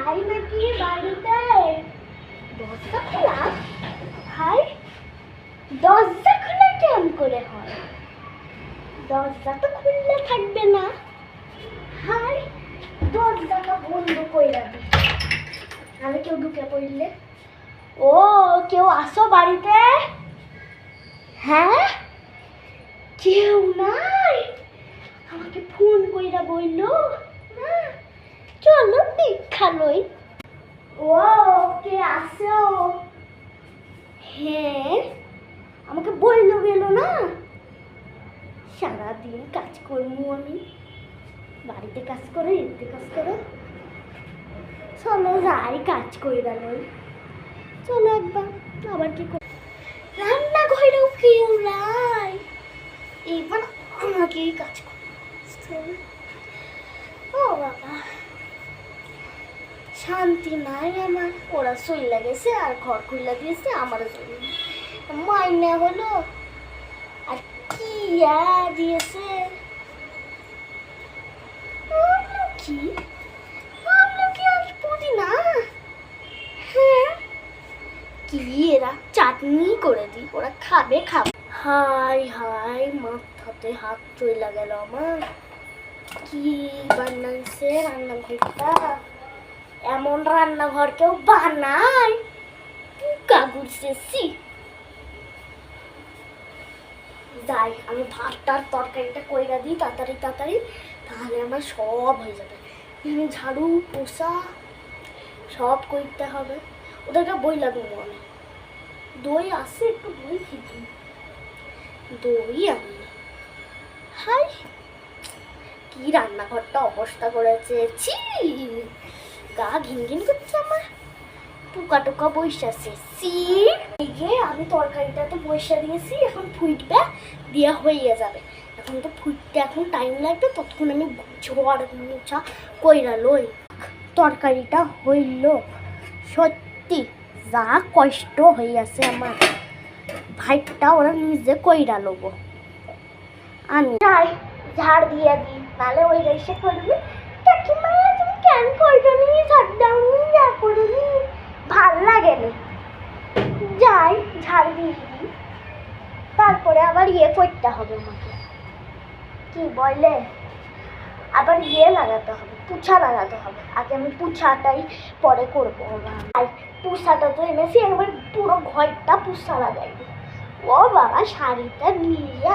ভাই নাকি বাড়িতে? দরজা খোলা? ভাই দরজা খোলা কেমন করে হয়? দরজা তো খুললে থাকবে না। ভাই দরজাটা বন্ধ কইরা দি, নাহলে কেউ ঢুকে পড়লে। ও কেউ আসো বাড়িতে? হ্যাঁ কেউ নাই, আমাকে ফোন কইরা বললো না, চলো দীক্ষা লই। ও কে আসো? হ্যাঁ আমাকে বললো গেল না, সারাদিন কাজ করবো আমি, বাড়িতে কাজ করো এতে কাজ করো, চলো যাই কাজ কইরা লই। চলো একবার, আবার কি কর, রান্না ঘরেও কেউ নাই, এবার আমাকেই কাজ করতে হবে। ও বাবা শান্তি নাই আমার, ওরা চইলা গেছে আর ঘর খুইলা দিয়েছে, আমারও চলে মাইনে হলো আর কি দিয়েছে। কি আর পুদি না, হ্যাঁ কি এরা চাটনি করে দি, ওরা খাবে খাবে। হাই হাই মাথাতে হাত চইলা গেল আমার, কি বানাইছে রান্নাঘরটা, এমন রান্নাঘর কেউ বানায়? কাগজ শেষি যাই, আমি ভাতটার তরকারিটা কইরা দিই তাড়াতাড়ি তাড়াতাড়ি, তাহলে আমার সব হয়ে যাবে। ঝাড়ু পোষা সব করতে হবে, ওদেরকে বই লাগবো আমি। দই আছে একটু দই খেতে, দই আমি। হাই কি রান্নাঘরটা অবস্থা করেছে, ছি গা ঘিন ঘিন করছে আমার, পোকা টোকা বৈশাছে। আমি তরকারিটাতে বৈশা দিয়েছি, এখন ফুটবে দিয়ে হয়ে যাবে। এখন তো ফুটতে এখন টাইম লাগবে, ততক্ষণ আমি ঝড় মোছা কইরা লই। তরকারিটা হইল, সত্যি যা কষ্ট হইয়াছে আমার, ভাইটা ওরা নিজে কইরা লব। আমি যাই ঝাড় দিয়ে দিই, নাহলে ওই এসে করবি কাকিমা তুমি কেন করবে নি, ঝাড় দাওনি, যা করবি ভাল লাগে না। যাই ঝাড় দিয়ে দিই, তারপরে আবার করতে হবে আমাকে, কি বলে আবার লাগাতে হবে, পুছা লাগাতে হবে। আগে আমি পুছাটাই পরে করবো, পুছাটা তো এনেছি, একবার পুরো ঘরটা পুছা লাগাইবো। ও বাবা শাড়িটা নিয়ে